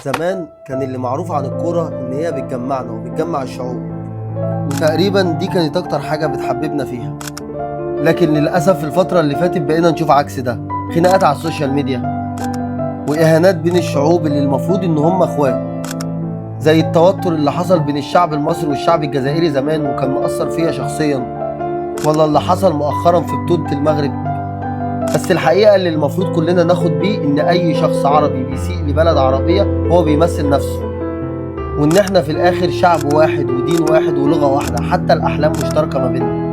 زمان كان اللي معروف عن الكورة إن هي بتجمعنا وبتجمع الشعوب، وتقريبا دي كانت أكتر حاجة بتحببنا فيها. لكن للأسف الفترة اللي فاتت بقينا نشوف عكس ده، خناقات على السوشيال ميديا وإهانات بين الشعوب اللي المفروض إن هم إخوات، زي التوتر اللي حصل بين الشعب المصري والشعب الجزائري زمان وكان مؤثر فيا شخصيا، ولا اللي حصل مؤخرا في بطولة المغرب. بس الحقيقة اللي المفروض كلنا ناخد بيه إن أي شخص عربي بيسيء لبلد عربية هو بيمثل نفسه، وإن إحنا في الآخر شعب واحد ودين واحد ولغة واحدة، حتى الأحلام مشتركة ما بيننا.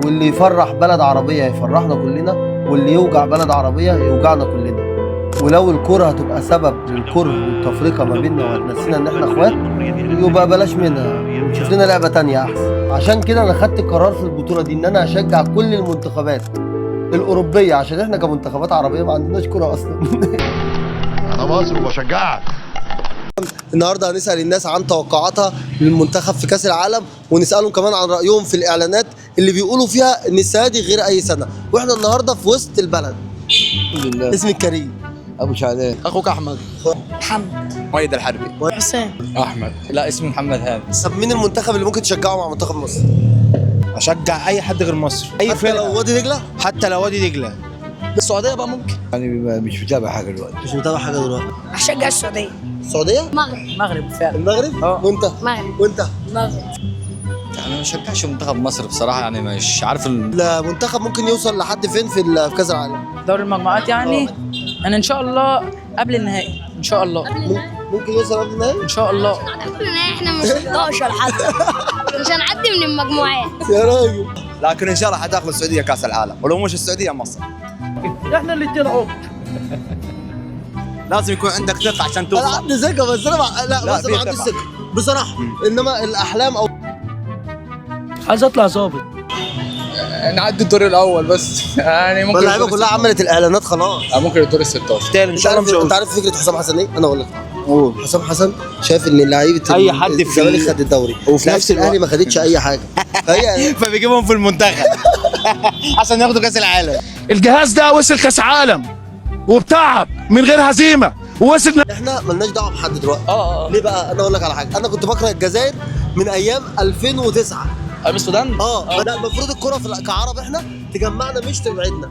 واللي يفرح بلد عربية يفرحنا كلنا، واللي يوجع بلد عربية يوجعنا كلنا. ولو الكرة هتبقى سبب للكره والتفرقة ما بيننا وهتنسينا إن إحنا إخوات، يبقى بلاش منها ونشوف لنا لعبة تانية أحسن. عشان كده أنا خدت قرار في البطولة دي إن أنا هشجع كل المنتخبات الأوروبية، عشان إحنا كمنتخبات عربية ما عندناش كرة أصلا. أنا مصر وبشجعك. النهارده هنسأل الناس عن توقعاتها للمنتخب في كأس العالم، ونسألهم كمان عن رأيهم في الإعلانات اللي بيقولوا فيها إن السنة دي غير أي سنة، وإحنا النهارده في وسط البلد. الحمد لله. اسمك كريم. ابو شعلان. اخوك احمد. محمد. مؤيد الحربي. حسين. احمد. لا اسمي محمد هاني. طب مين المنتخب اللي ممكن تشجعه مع منتخب مصر؟ اشجع اي حد غير مصر، اي حتى فرقه، لو وادي دجلة؟ حتى لو وادي دجله. السعوديه بقى ممكن. يعني مش متابع حاجه دلوقتي. مش متابع حاجة دلوقتي. هشجع السعودية. السعودية؟ المغرب فعلا. المغرب؟ وأنت؟ المغرب. وأنت؟ المغرب. يعني ما بشجعش منتخب مصر بصراحه، يعني مش عارف المنتخب ممكن يوصل لحد فين في كأس العالم؟ دوري المجموعات يعني. انا ان شاء الله قبل النهائي ان شاء الله. ممكن يوصل قبل النهائي؟ ان شاء الله. احنا مش 11 حتى. مش هنعدي من المجموعات. يا راجل. لكن ان شاء الله حتاخذ السعوديه كاس العالم، ولو مش السعوديه مصر. احنا اللي طلعوا. لازم يكون عندك ثقه عشان أنا توصل. عندي ثقة بس أنا لا، بس ما في عنديش ثقة. ثقة بصراحة، إنما الأحلام أو عايز اطلع ظابط. نعدي الدور الاول بس يعني ممكن اللعيبة كلها عملت الإعلانات خلاص. ممكن الدور ال 16. ان شاء الله مش انت عارف فكره حسام حسن ايه؟ انا اقول لك. حسام حسن شايف ان لعيبه أي حد في الزمالك خد الدوري، وفي نفس الاهلي ما خدتش اي حاجه. فهي فبيجيبهم في المنتخب عشان ياخدوا كاس العالم. الجهاز ده وصل كاس عالم وبتعب من غير هزيمه ووصل. احنا مالناش دعوه بحد دلوقتي. ليه بقى؟ انا اقول لك على حاجه، انا كنت بكره الجزائر من ايام 2009. ايام السودان. لا المفروض الكره كعرب احنا تجمعنا مش تبعدنا،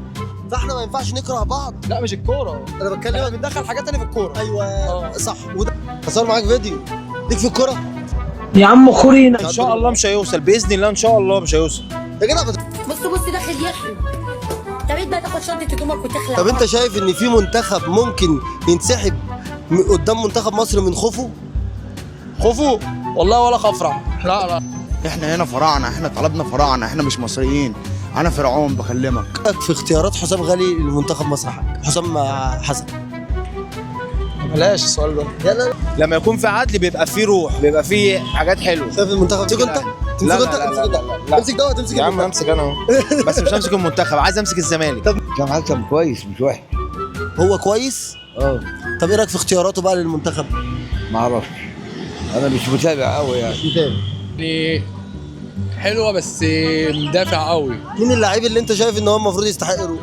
فاحنا ما ينفعش نكره بعض. لا مش الكوره، انا بتكلم بندخل حاجات ثانيه في الكوره. ايوه صح. وده هصور معاك فيديو ليك في الكوره يا عم خورينا. ان شاء الله مش هيوصل، باذن الله ان شاء الله مش هيوصل. يا جدع. بص داخل يخرب. طب بقى تاخد شنطة هدومك وتخلع. طب انت شايف ان في منتخب ممكن ينسحب قدام منتخب مصر من خوفه؟ خوفوا والله ولا خفرع. لا احنا هنا فراعنه، احنا طلبنا فراعنه، احنا مش مصريين. انا فرعون بكلمك. في اختيارات حسام غالي للمنتخب مصر حسام حسن. بلاش السؤال ده. لا لما يكون في عدل بيبقى فيه روح، بيبقى فيه حاجات حلوه. شايف المنتخب تمسك انت؟ لا تمسك لا انت؟ لا لا. امسك دوت امسك يا عم امسك انا اهو. بس مش همسك المنتخب، عايز امسك الزمالك. كان حكم كويس مش وحش. هو كويس؟ طب ايه رايك في اختياراته بقى للمنتخب؟ ما اعرفش، انا مش متابع قوي يعني. يعني حلوه بس مدافع قوي. مين اللاعب اللي انت شايف ان هو المفروض يستحق يروح؟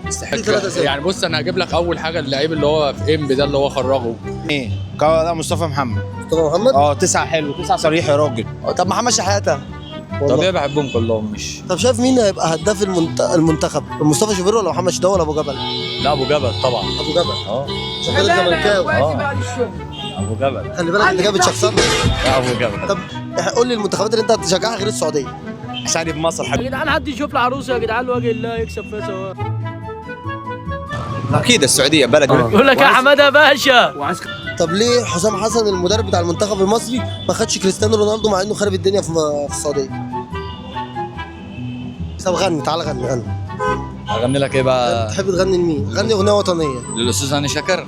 يستحق يعني. بص انا هجيب لك اول حاجه اللعيب اللي هو في انبي ده اللي هو خرجه. ايه؟ لا مصطفى محمد. مصطفى محمد؟ 9 حلو، 9 صريح يا راجل. طب محمد شحاته. طبيعي بحبهم كلهم. مش طب شايف مين هيبقى هداف المنتخب؟ مصطفى شوبير ولا محمد شداوي ولا ابو جبل؟ لا ابو جبل طبعا. ابو جبل. شغال زملكاوي. ابو جبل. خلي بالك انت جاي بتشخصن. لا ابو جبل. طب قول لي المنتخبات اللي انت هتشجعها غير السعوديه. عشان في مصر يا جدعان حد يشوف لي عروسه يا جدعان وجه الله يكسب فيها سوا. اكيد السعوديه بلد. يقول لك يا حماده باشا. طب ليه حسام حسن المدرب بتاع المنتخب المصري ما خدش كريستيانو رونالدو مع انه خرب الدنيا في السعوديه؟ طب غني، تعالى غني. اغني لك ايه بقى؟ تحب تغني لمين؟ غني اغنيه وطنيه. للاستاذ هاني شاكر.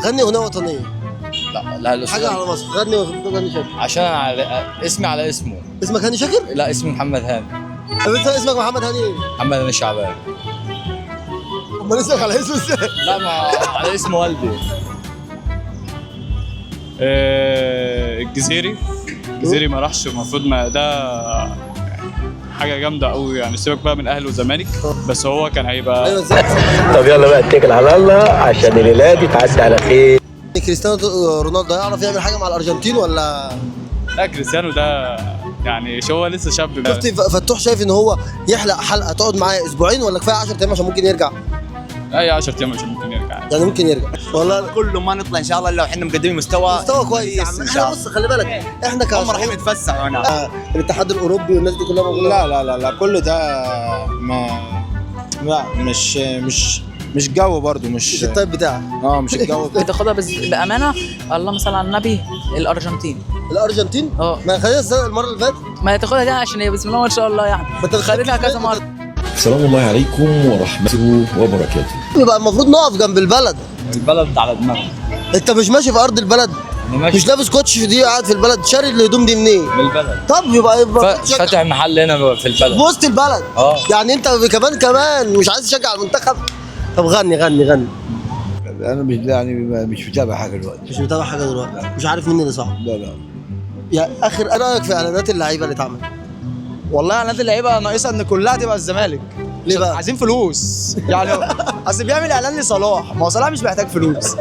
غني اغنيه وطنيه. لا الاستاذ حاجه على مصر. غني هاني شاكر. عشان اسمي على اسمه. اسمك هاني شاكر؟ لا اسمي محمد هاني. طب انت اسمك محمد هاني ايه؟ محمد هاني شعبان. امال اسمك على اسمه ازاي؟ لا ما على اسم والدي. الجزيري ما راحش، المفروض ما ده حاجه جامده قوي يعني. سيبك بقى من اهلي وزمالك، بس هو كان هيبقى. ايوه ازاي؟ طب يلا بقى اتكل على الله عشان الليله دي تعدي على خير. كريستيانو رونالدو هيعرف يعمل حاجه مع الارجنتين ولا؟ لا كريستيانو ده يعني شو هو لسه شاب. شفت فتوح شايف ان هو يحلق حلقه تقعد معاه اسبوعين ولا كفايه 10 ايام عشان ممكن يرجع؟ اي 10 ايام عشان ممكن يرجع. يعني ممكن يرجع والله. كله ما نطلع ان شاء الله الا احنا مقدمين مستوى كويس يا عم. ان شاء احنا الله. بص خلي بالك احنا هم رايحين نتفسح هنا. الاتحاد الاوروبي والناس دي كلها موجوده. لا كل ده ما لا مش جو برضو مش الطيب بتاعك. مش الجو بتاخدها بامانه. اللهم صل على النبي. الارجنتين. الارجنتين؟ ما خدتها المره اللي فاتت. ما تاخدها دي عشان هي بسم الله ما شاء الله يعني. انت خدتها كذا مره. السلام الله عليكم ورحمته وبركاته. يبقى المفروض نقف جنب البلد. البلد على دماغنا. انت مش ماشي في ارض البلد؟ مش لابس كوتش دي قاعد في البلد، شاري الهدوم دي منين؟ من البلد. طب يبقى فاتح محل هنا في البلد. في وسط البلد. يعني انت كمان مش عايز تشجع المنتخب؟ طب غني. انا مش متابع حاجه دلوقتي. مش متابع حاجه دلوقتي. مش عارف مين اللي صح. لا يا اخر ايه رايك في اعلانات اللعيبه اللي اتعملت؟ والله اعلانات اللعيبه ناقصها ان كلها تبقى الزمالك. ليه بقى؟ عايزين فلوس يعني. اصل بيعمل اعلان لصلاح، ما هو صلاح مش محتاج فلوس.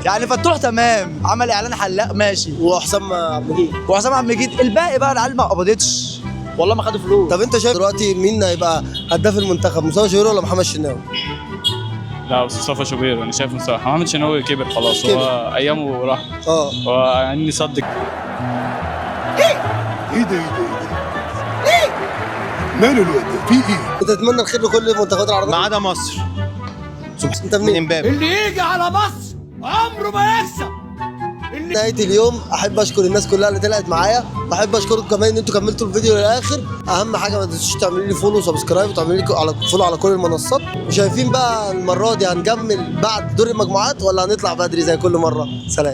يعني فتوح تمام عمل اعلان حلاق ماشي، وحسام عبد المجيد الباقي بقى العيال ما قبضتش والله ما خدوا فلوس. طب انت شايف دلوقتي مين هيبقى هداف المنتخب، مصطفى شوبير ولا محمد الشناوي؟ لا مصطفى شوبير. انا شايف مصطفى. محمد شناوي كبر خلاص. هو ايامه راح. هو يعني صدق. ايه ده ماله الواد ده؟ في ايه؟ انت تتمنى الخير لكل المنتخبات العربيه ما عدا مصر. انت منين؟ امبابي. اللي يجي على مصر عمره ما يكسب. نهاية اليوم احب اشكر الناس كلها اللي طلعت معايا، واحب اشكركم كمان ان انتوا كملتوا الفيديو للاخر. اهم حاجه ما تنسوش تعملوا لي فولو وسبسكرايب وتعملوا لي فولو على كل المنصات. وشايفين بقى المره دي هنكمل بعد دور المجموعات ولا هنطلع بدري زي كل مره؟ سلام.